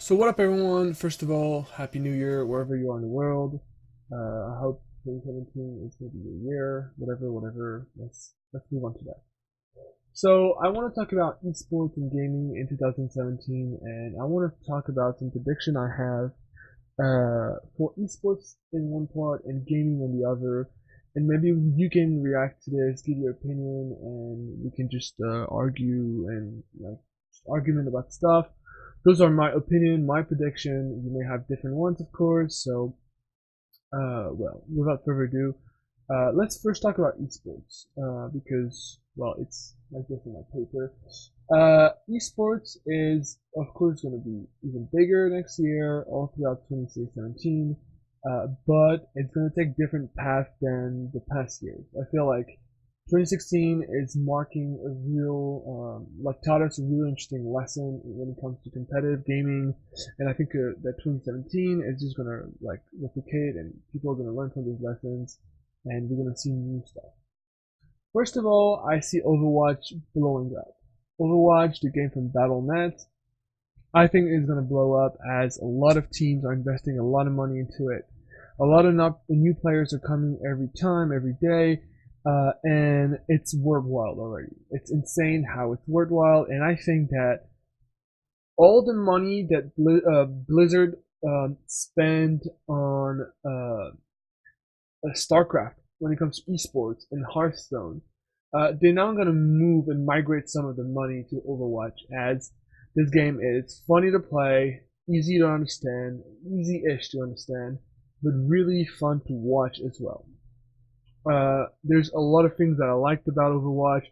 So what up, everyone? First of all, Happy New Year wherever you are in the world. I hope 2017 is going to be your year. Whatever. Let's move on to that. So I want to talk about esports and gaming in 2017, and I want to talk about some prediction I have for esports in one part and gaming on the other. And maybe you can react to this, give your opinion, and we can just argue and like argument about stuff. Those are my opinion, my prediction. You may have different ones, of course. So, well, without further ado, let's first talk about esports because, well, it's like this in my paper. Esports is, of course, going to be even bigger next year, all throughout 2017. But it's going to take different path than the past years. I feel like 2016 is marking a real, like taught us a really interesting lesson when it comes to competitive gaming, and I think that 2017 is just gonna like replicate, and people are gonna learn from these lessons, and we're gonna see new stuff. First of all, I see Overwatch blowing up. Overwatch, the game from Battle.net, I think is gonna blow up as a lot of teams are investing a lot of money into it. A lot of new players are coming every time, every day. And it's worthwhile already. It's insane how it's worthwhile, and I think that all the money that Blizzard spend on StarCraft when it comes to esports and Hearthstone, they're now going to move and migrate some of the money to Overwatch, as this game is funny to play, easy to understand, easy-ish to understand, but really fun to watch as well. There's a lot of things that I liked about Overwatch,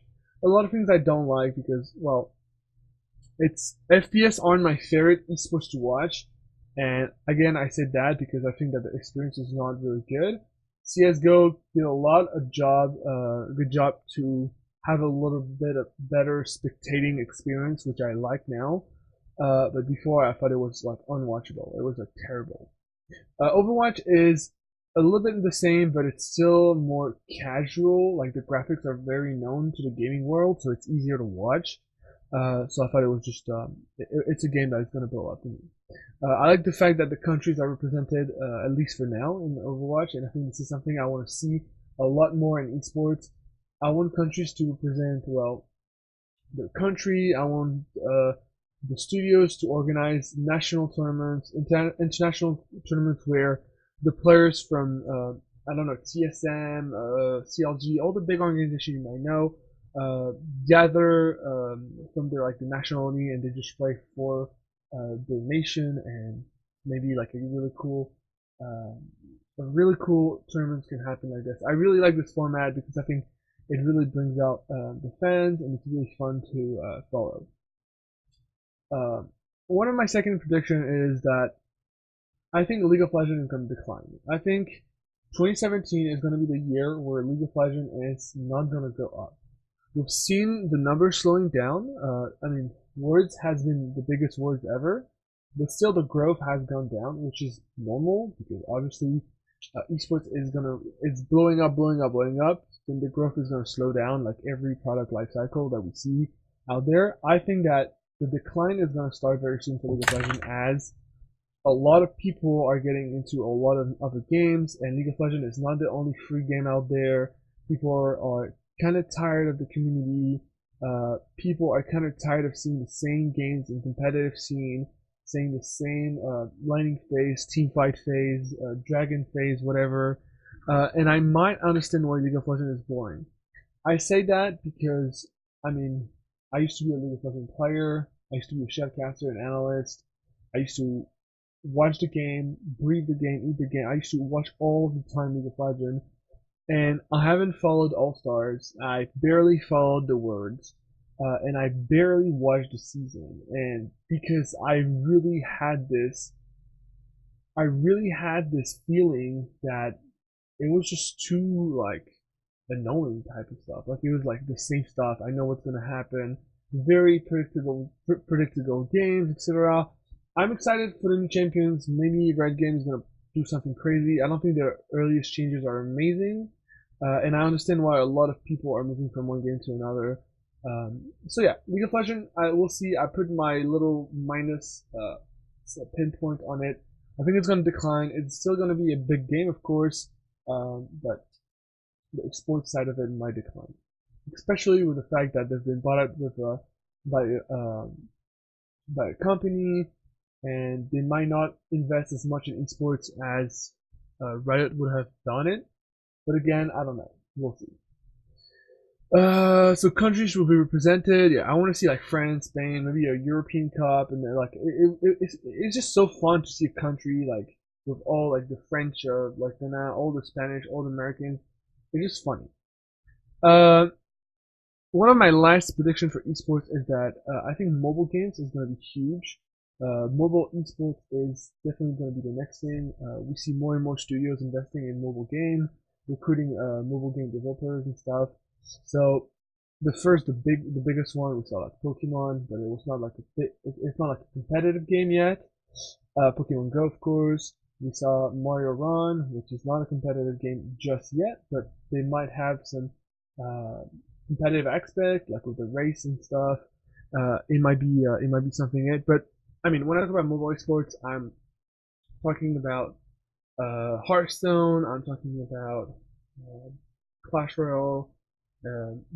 a lot of things I don't like because, well, it's FPS aren't my favorite esports to watch, and again, I said that because I think that the experience is not really good. CS:GO did a lot of good job to have a little bit of better spectating experience, which I like now. But before I thought it was like unwatchable. It was like terrible. Overwatch is a little bit the same, but it's still more casual. Like the graphics are very known to the gaming world, so it's easier to watch. So I thought it was just it's a game that is going to blow up to me. I like the fact that the countries are represented, at least for now, in Overwatch, and I think this is something I want to see a lot more in esports. I want countries to represent, well, their country. I want the studios to organize national tournaments, international tournaments where the players from I don't know, TSM, CLG, all the big organizations you might know, gather from their like the nationality, and they just play for their nation, and maybe like a really cool tournaments can happen like this. I really like this format because I think it really brings out the fans, and it's really fun to follow. Uh, One of my second prediction is that I think League of Legends is going to decline. I think 2017 is going to be the year where League of Legends is not going to go up. We've seen the numbers slowing down. I mean, Words has been the biggest Words ever, but still the growth has gone down, which is normal because obviously esports is blowing up, blowing up, blowing up. Then the growth is going to slow down, like every product life cycle that we see out there. I think that the decline is going to start very soon for League of Legends, as a lot of people are getting into a lot of other games, and League of Legends is not the only free game out there. People are kind of tired of the community. People are kind of tired of seeing the same games in competitive scene, seeing the same lining phase, team fight phase, dragon phase, whatever. And I might understand why League of Legends is boring. I say that because, I mean, I used to be a League of Legends player. I used to be a chefcaster and analyst. I used to watch the game, breathe the game, eat the game. I used to watch all the time League of Legends, and I haven't followed All Stars. I barely followed the Words, and I barely watched the season. And because I really had this feeling that it was just too like annoying type of stuff. Like it was like the same stuff. I know what's gonna happen. Very predictable games, etc. I'm excited for the new champions. Maybe Red Game is gonna do something crazy. I don't think their earliest changes are amazing, and I understand why a lot of people are moving from one game to another. So yeah, League of Legends. I will see. I put my little minus pinpoint on it. I think it's going to decline. It's still going to be a big game, of course, but the sports side of it might decline, especially with the fact that they've been bought out by by a company, and they might not invest as much in esports as Riot would have done it. But again, I don't know. We'll see. So countries will be represented. Yeah, I want to see like France, Spain, maybe a European Cup, and then like it's just so fun to see a country like with all like the French, like all the Spanish, all the Americans. It's just funny. Uh, One of my last predictions for esports is that I think mobile games is going to be huge. Mobile esports is definitely going to be the next thing. We see more and more studios investing in mobile game, recruiting mobile game developers and stuff. So the biggest one we saw like Pokemon, but it was not like it's not like a competitive game yet. Pokemon Go, of course. We saw Mario Run, which is not a competitive game just yet, but they might have some uh, competitive aspect, like with the race and stuff. It might be something it. But I mean, when I talk about mobile esports, I'm talking about Hearthstone. I'm talking about uh, Clash Royale.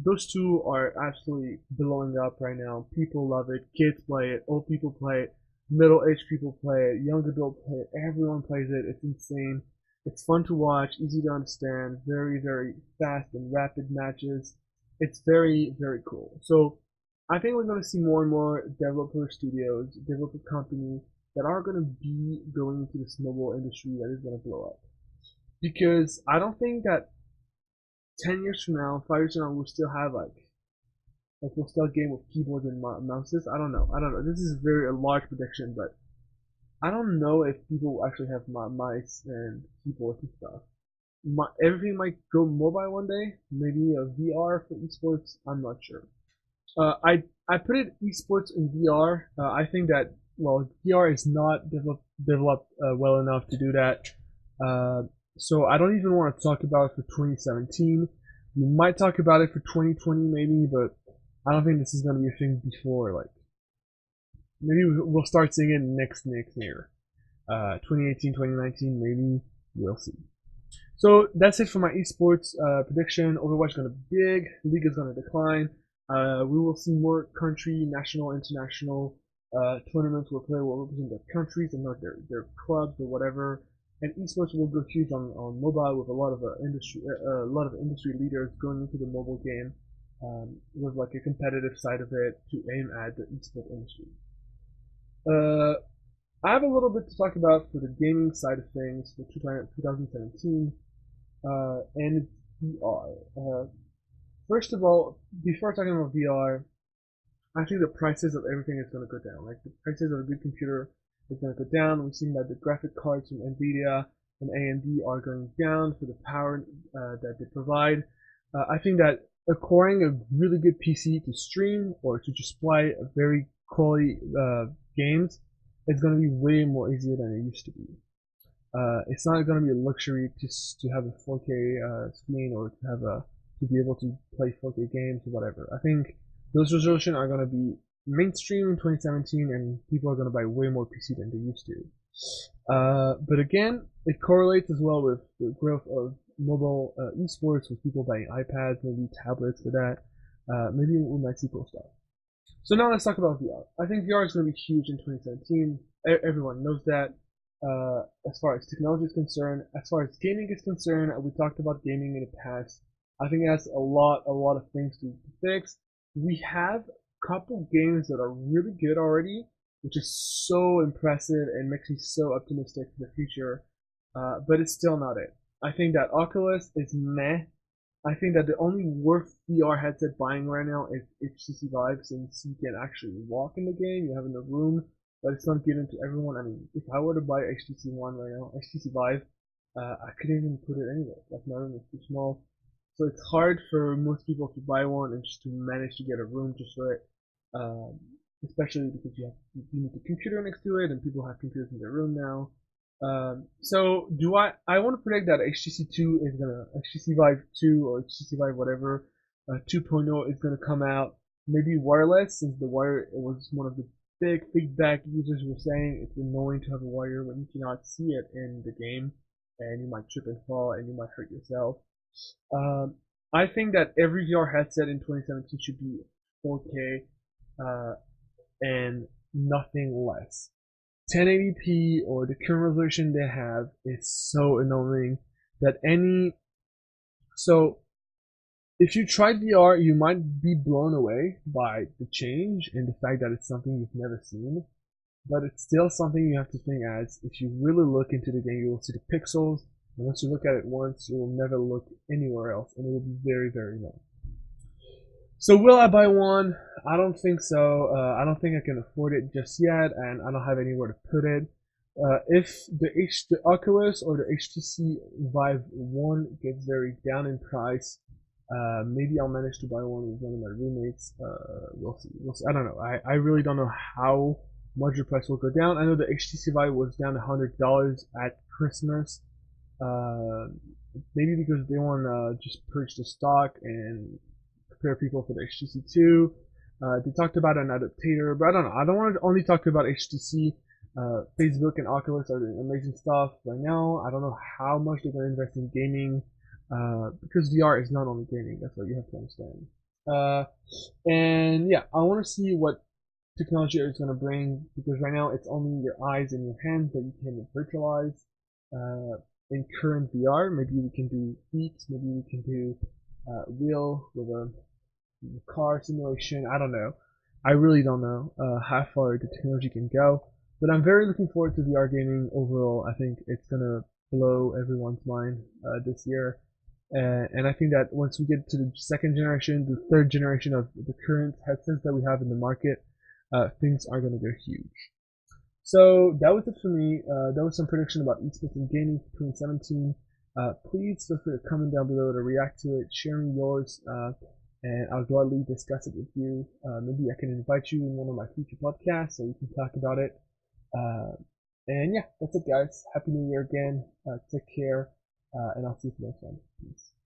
Those two are absolutely blowing up right now. People love it. Kids play it. Old people play it. Middle-aged people play it. Young adults play it. Everyone plays it. It's insane. It's fun to watch. Easy to understand. Very, very fast and rapid matches. It's very, very cool. So I think we're going to see more and more developer studios, developer companies that are going to be going into this mobile industry that is going to blow up. Because I don't think that 10 years from now, 5 years from now, we'll still have like we'll still game with keyboards and mouses. I don't know. I don't know. This is very a large prediction, but I don't know if people actually have mice and keyboards and stuff. Everything might go mobile one day. Maybe a VR for esports. I'm not sure. I put it esports in VR. I think that well, VR is not developed well enough to do that. Uh, so I don't even want to talk about it for 2017. We might talk about it for 2020 maybe, but I don't think this is going to be a thing before like maybe we'll start seeing it next year. 2018, 2019 maybe we'll see. So that's it for my esports prediction. Overwatch is going to be big. League is going to decline. We will see more country, national, international tournaments where players will represent their countries and not their clubs or whatever. And esports will go huge on mobile with a lot of industry leaders going into the mobile game with like a competitive side of it to aim at the esports industry. Uh, I have a little bit to talk about for the gaming side of things for 2017, and it's VR. First of all, before talking about VR, I think the prices of everything is going to go down. Like the prices of a good computer is going to go down. We've seen that the graphic cards from Nvidia and AMD are going down for the power that they provide. I think that acquiring a really good PC to stream or to just play a very quality games is going to be way more easier than it used to be. It's not going to be a luxury to have a 4K screen or to be able to play 4K games or whatever. I think those resolutions are going to be mainstream in 2017, and people are going to buy way more PC than they used to. But again, it correlates as well with the growth of mobile esports, with people buying iPads, maybe tablets for that. Maybe we might see cool stuff. So now let's talk about VR. I think VR is going to be huge in 2017. Everyone knows that. As far as technology is concerned, as far as gaming is concerned, we talked about gaming in the past. I think it has a lot of things to fix. We have a couple games that are really good already, which is so impressive and makes me so optimistic for the future. But it's still not it. I think that Oculus is meh. I think that the only worth VR headset buying right now is HTC Vive, since you can actually walk in the game, you have enough room, but it's not given to everyone. I mean, if I were to buy HTC One right now, HTC Vive, I couldn't even put it anywhere. Like my room is too small, so it's hard for most people to buy one and just to manage to get a room just for it. Especially because you need a computer next to it, and people have computers in their room now. So do I want to predict that HTC Vive 2 or HTC Vive whatever 2.0 is gonna come out maybe wireless, since the wire was one of the big feedback users were saying it's annoying to have a wire when you cannot see it in the game, and you might trip and fall, and you might hurt yourself. Um, I think that every VR headset in 2017 should be 4K uh, and nothing less. 1080p or the current resolution they have is so annoying that any so if you tried VR, you might be blown away by the change and the fact that it's something you've never seen. But it's still something you have to think as if you really look into the game, you will see the pixels. And once you look at it once, you will never look anywhere else, and it will be very, very annoying. So will I buy one? I don't think so. I don't think I can afford it just yet, and I don't have anywhere to put it. If the Oculus or the HTC Vive 1 gets very down in price, maybe I'll manage to buy one with one of my roommates. We'll see. We'll see. I don't know. I really don't know how much the price will go down. I know the HTC Vive was down $100 at Christmas. Uh, Maybe because they want to just purge the stock and prepare people for the HTC 2. They talked about an adapter, but I don't know. I don't want to only talk about HTC. Facebook and Oculus are doing amazing stuff right now. I don't know how much they're going to invest in gaming because VR is not only gaming. That's what you have to understand. Uh, and yeah, I want to see what technology is going to bring because right now it's only your eyes and your hands that you can virtualize. In current VR, maybe we can do feet, maybe we can do wheel with a car simulation. I don't know. I really don't know how far the technology can go. But I'm very looking forward to VR gaming overall. I think it's gonna blow everyone's mind this year. And I think that once we get to the second generation, the third generation of the current headsets that we have in the market, things are gonna go huge. So that was it for me. That was some prediction about esports and gaming for 2017. Please feel free to comment down below to react to it, share me yours, and I'll gladly discuss it with you. Maybe I can invite you in one of my future podcasts so we can talk about it. Uh, and yeah, that's it, guys. Happy New Year again. Take care, and I'll see you next time. Peace.